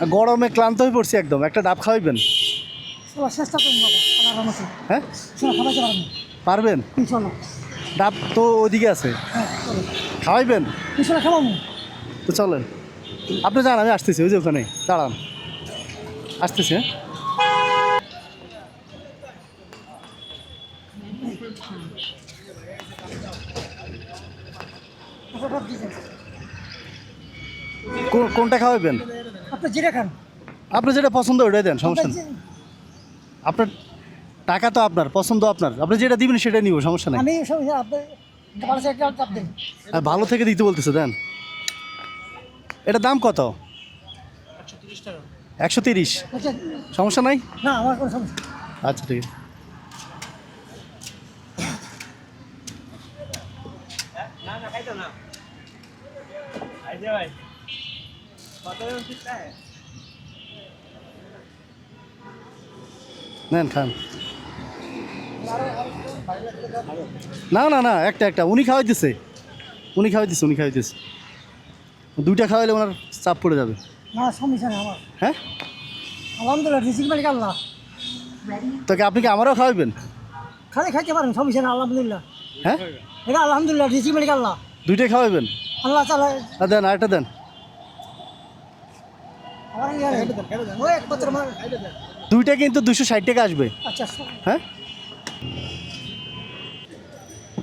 গরমে ক্লান্ত হয়ে পড়ছি একদম, একটা ডাব খাওয়াইবেন? চেষ্টা করুন বাবা, আল্লাহর রহমতে। হ্যাঁ খাওয়াইতে পারবেন পারবেন? ইনশাল্লাহ। ডাব তো ওইদিকে আছে, হ্যাঁ চলো, খাওয়াইবেন? ইনশাল্লাহ খাওয়াবো। তো চলেন, আপনি যান, আমি আসতেছি, ওই যে ওখানে দাঁড়ান, আসতেছি। হ্যাঁ কোনটা খাওয়াইবেন? আপনি যেটা খান, আপনার যেটা পছন্দ ওইটাই দেন, সমস্যা আপনার নেই। যে- আপনার টাকা তো আপনার, পছন্দ আপনার, আপনি যেটা দিবেন সেটাই নিব, সমস্যা নেই। আমি সব আপনি ভালো একটা চাপ দেন। আর ভালো থেকে দিতে বলতেছে, দেন। এটার দাম কত? 130। আচ্ছা, সমস্যা নাই। না আমার কোনো সমস্যা নেই। আচ্ছা ঠিক আছে। নেন খান। না না না, একটা একটা উনি খাওয়াই দিছে, উনি দুইটা খাওয়াইলে ওনার চাপ পড়ে যাবে। না সমস্যা নেই আমার। হ্যাঁ আলহামদুলিল্লাহ, রিজিক মালিক আল্লাহ। তোকে আপনি কি আমারও খাওয়াবেন? খালি খাইতে পারেন, সমস্যা নেই, আলহামদুলিল্লাহ। হ্যাঁ এটা আলহামদুলিল্লাহ, রিজিক মালিক আল্লাহ। দুইটাই খাওয়াবেন? আল্লাহ তাআলা দেন, আরেকটা দেন। আমার ওই একমাত্র আমার। দুইটা কিন্তু 260 টাকা আসবে। আচ্ছা হ্যাঁ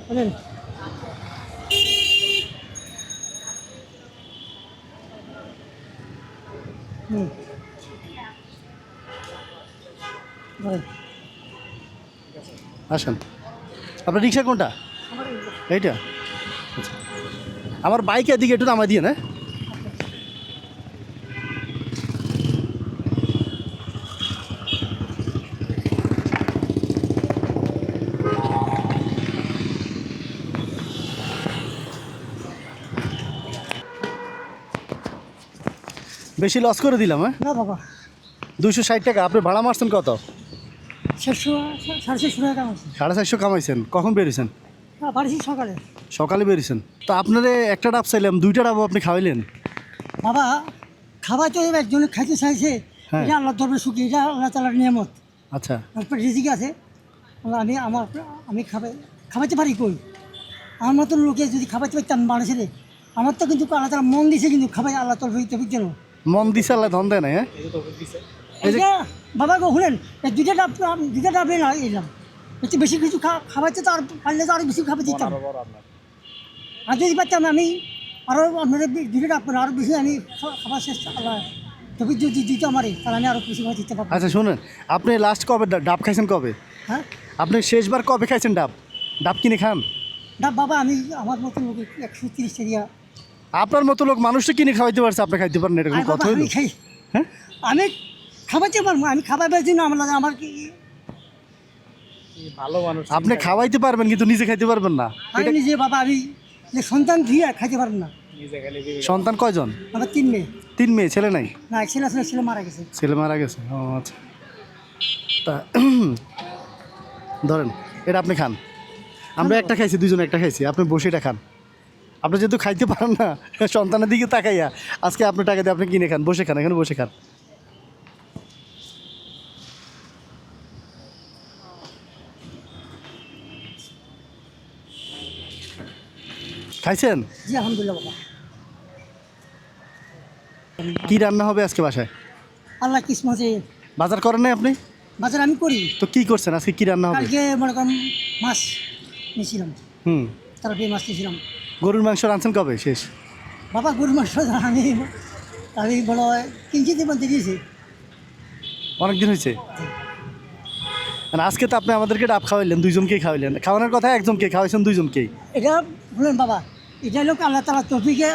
বলেন। হুম বলেন। আসেন। আপনার রিক্সা কোনটা? এইটা? আচ্ছা, আমার বাইক এদিকে একটু নামাই দিয়ে না। বেশি লস করে দিলাম। হ্যাঁ না বাবা, 260 টাকা। আপনি ভাড়া মারছেন কত? 600 650 টাকা আছে। 450 কামাইছেন। কখন বেরিয়েছেন? না বাড়িছি সকালে। সকালে বেরিয়েছেন তো? আপনারে একটা ডাব চাইলাম, দুইটা ডাবও আপনি খাওয়াইলেন। বাবা খাবার তো একজন খাইতে চাইছে, হ্যাঁ। এটা আল্লাহ দরবার সুখী, এটা আল্লাহ তাআলার নিয়ামত। আচ্ছা তারপর রিজিক আছে, আমি খাবাইতে পারি কই? আমার মতন লোকে যদি খাবাইতে পারতাম মানুষের, আমার তো কিন্তু আল্লাহ তাআলা মন দিছে, কিন্তু খাবাই আল্লাহ তোর হইতে কেন মন দিছে আল্লাহ, ধন দেয় না। হ্যাঁ এই যে- এটা বাবা গো শুনেন, এই দুইটা ডাবে না এলাম, একটু বেশি কিছু খাবাইতে তো আর পারলে তো আরো বেশি খাবার দিতাম। আর যদি পারতাম আমি আরও আপনাদের দুইটা ডাব আরও বেশি আমি খাবার চেষ্টা আল্লাহ তবে যদি দিতে আমারে, তাহলে আমি আরও বেশি ভাবে দিতে পারবো। আচ্ছা শুনেন, আপনি লাস্ট কবে ডাব খাইছেন কবে? হ্যাঁ আপনি শেষবার কবে খাইছেন ডাব? ডাব কিনে খান? ডাব বাবা আমি আমার মতন লোক 130 টাকা। আপনার মতো লোক মানুষটা কিনে খাওয়াইতে পারছে, আপনি খাইতে পারেন, এটা কোনো কথা হইলো? আমি খাই, হ্যাঁ আমি খাবাইতে পারবো, আমি খাবাইবার জন্য আমার কি আপনি খাওয়াইতে পারবেন কিন্তু নিজে খাইতে পারবেন না। আমি নিজে বাবা, আমি যে সন্তান দিয়ে খাইতে পারবো না। সন্তান কয়জন? আমার 3 মেয়ে। 3 মেয়ে, ছেলে নাই? না ছেলে মারা গেছে। ছেলে মারা গেছে, ও আচ্ছা। তা ধরেন এটা আপনি খান, আমরা একটা খাইছি, দুজনে একটা খাইছি, আপনি বসে এটা খান। আপনি যেহেতু খাইতে পারেন না, সন্তানের দিকে তাকাইয়া আজকে আপনি টাকা দিয়ে আপনি কিনে খান, বসে খান, এখানে বসে খান। খাইছেন? জি আলহামদুলিল্লাহ বাবা। কি রান্না হবে আজকে বাসায়? আল্লাহ কিসমতে। বাজার করেন নাই আপনি? বাজার আমি করি। তো কি করছেন আজকে, কি রান্না হবে? কালকে মনে করেন মাছ নিয়েছিলাম, হুম তারপরে মাছ নিয়েছিলাম। গরুর মাংস রাঁধছেন কবে শেষ? বাবা গরুর মাংস আমি বড় 3 কেজি মধ্যে দিয়েছি। অনেক দিন হয়েছে। আর আজকে তো আপনি আমাদেরকে ডাব খাওয়াইলেন, দুইজনকেই খাওয়াইলেন, খাওয়ানোর কথা একজনকে খাওয়াইছেন, দুইজনকেই। এটা বললেন বাবা, এটা লোক আল্লাহ তাআলা তৌফিকে,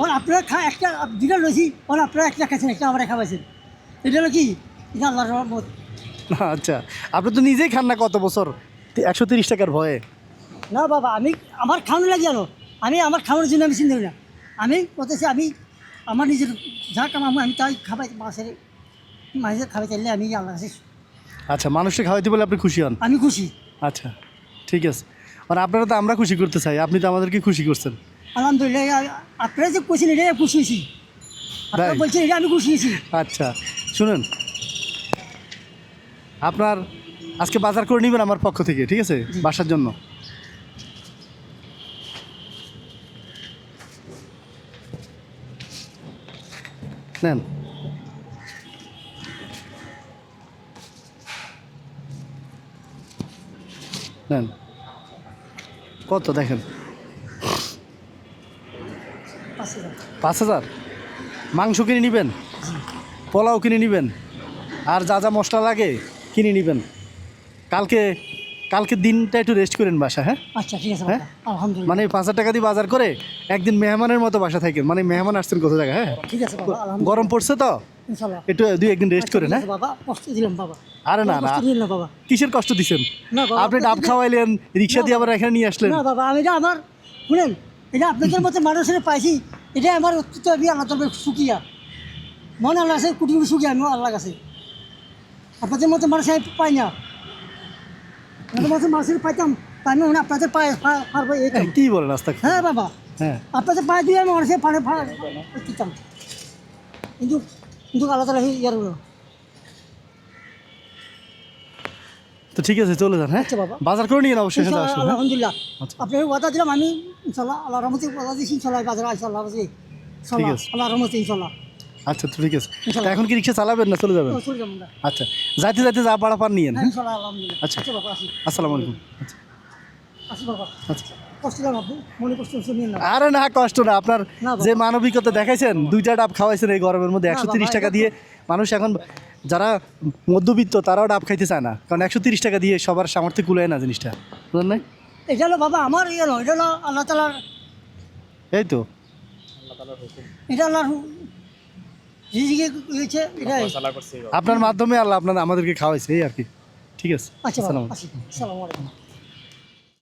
ওর আপনারা একটা দুটা লইছি, ওর আপনারা একটা খাইছেন, একটা আমরা খাওয়াইছেন, এটা হলো কি, এটা আল্লাহর রহমত। আচ্ছা, আপনি তো নিজেই খান না কত বছর, 130 টাকার ভয়ে। না বাবা, আমি আমার খাওয়ানো লাগে জানো, আমি আমার খাওয়ানোর জন্য আমি চিন্তা করি না, আমি বলতেছি আমি আমার নিজের যা কামাবো আমি তাই খাবাই, মাছের খাবাই চাইলে আমি আল্লাহ কাছে আচ্ছা, মানুষকে খাওয়াইতে বলে আপনি খুশি হন? আমি খুশি। আচ্ছা ঠিক আছে, মানে আপনারা তো আমরা খুশি করতে চাই, আপনি তো আমাদেরকে খুশি করছেন। আলহামদুলিল্লাহ, আপনারা যে খুশি এটাই খুশি হয়েছি। আপনারা তাই? বলছেন এটা আমি গুছিয়েছি। আচ্ছা শুনুন, আপনার আজকে বাজার করে নেবেন আমার পক্ষ থেকে, ঠিক আছে, বাসার জন্য। নেন। নেন, কত দেখেন? 5,000। 5,000। মাংস কিনে নেবেন, পোলাও কিনে নেবেন, আর যা যা মশলা লাগে কিনে নেবেন। কালকে কালকে দিনটা একটু রেস্ট করেন বাসা, হ্যাঁ? আচ্ছা ঠিক আছে হ্যাঁ? বাবা, আলহামদুলিল্লাহ। মানে 5,000 টাকা দিয়ে বাজার করে একদিন মেহমানের মতো বাসা থাকেন, মানে মেহমান আসছেন কত জায়গায়, হ্যাঁ? ঠিক আছে বাবা, আলহামদুলিল্লাহ। গরম পড়ছে তো ইনশাআল্লাহ। একটু দুই একদিন রেস্ট করেন, ঠিক হ্যাঁ? আছে বাবা, কষ্ট দিলাম বাবা। আরে না না, কষ্ট দিলেন না বাবা। কিসের কষ্ট দিছেন? না বাবা, আপনি ডাব খাওয়াইলেন, রিক্সা দিয়ে আবার এখানে নিয়ে আসলেন। না বাবা, আমি এটা আমার শুনেন, এটা আপনাদের মতো মানুষের পাইছি, এটা আমার অত্যন্ত আমি আল্লাহ তবে সুখিয়া, মনে আল্লাহ আছে, কুটি কুটি সুখিয়া আমি আল্লাহ কাছে। আপনাদের মতো মানুষ আমি পাই না, আপনাদের মতো মানুষের পাইতাম, তা আমি মনে আপনাদের পায়ে পারবো এই কাম। কি বলেন আস্তা? হ্যাঁ বাবা, হ্যাঁ, আপনাদের পায়ে দিয়ে আমি মানুষের পাড়ে দিতাম, কিন্তু কিন্তু আল্লাহ তালা ইয়ার হলো। তো ঠিক আছে, চলে যান, হ্যাঁ? আচ্ছা বাবা। বাজার করে নিয়ে অবশ্যই এখানে ইনশাআল্লাহ, আসুন, হ্যাঁ? আলহামদুলিল্লাহ। আচ্ছা। আপনার ওয়াদা দিলাম আমি, ইনশাল্লাহ আল্লাহ রহমতে ওয়াদা দিয়েছি, ইনশাল্লাহ বাজারে ইনশাল্লাহ আছে, ঠিক আছে। আল্লাহ রহমতে ইনশাল্লাহ। আচ্ছা, তো ঠিক আছে। ইনশাল্লাহ। তা এখন কি রিক্সা চালাবেন না চলে যাবেন? চলে যাবো আমরা। আচ্ছা, যাইতে যাইতে যা পাড়া পান নিয়েন, হ্যাঁ, হ্যাঁ? ইনশাল্লাহ, আলহামদুলিল্লাহ। আচ্ছা। আচ্ছা বাবা, আসি। আসসালামু আলাইকুম। আচ্ছা আসি বাবা, আচ্ছা। কষ্ট দিলাম আপনি, মনে কষ্ট নিয়ে না। আরে না, কষ্ট না। আপনার না বাবা। যে মানবিকতা দেখাইছেন, 2টা ডাব খাওয়াইছেন এই গরমের মধ্যে, না 130 বাবা, টাকা এটা দিয়ে। মানুষ এখন যারা মধ্যবিত্ত তারাও ডাব খাইতে চায় না, কারণ 130 টাকা দিয়ে সবার সামর্থ্য কুলায় না জিনিসটা, বুঝলেন না? এটা হলো বাবা আমার ইয়ে নয়, এটা হলো আল্লাহ তালার, এই তো এটা আল্লাহর রিজিকে হয়েছে, এটাই। আপনার মাধ্যমে আল্লাহ আমাদেরকে খাওয়াইছে, এই আর কি। ঠিক আছে, আচ্ছা বাবা, আসসালামু আলাইকুম। আসি। আসসালামু আলাইকুম।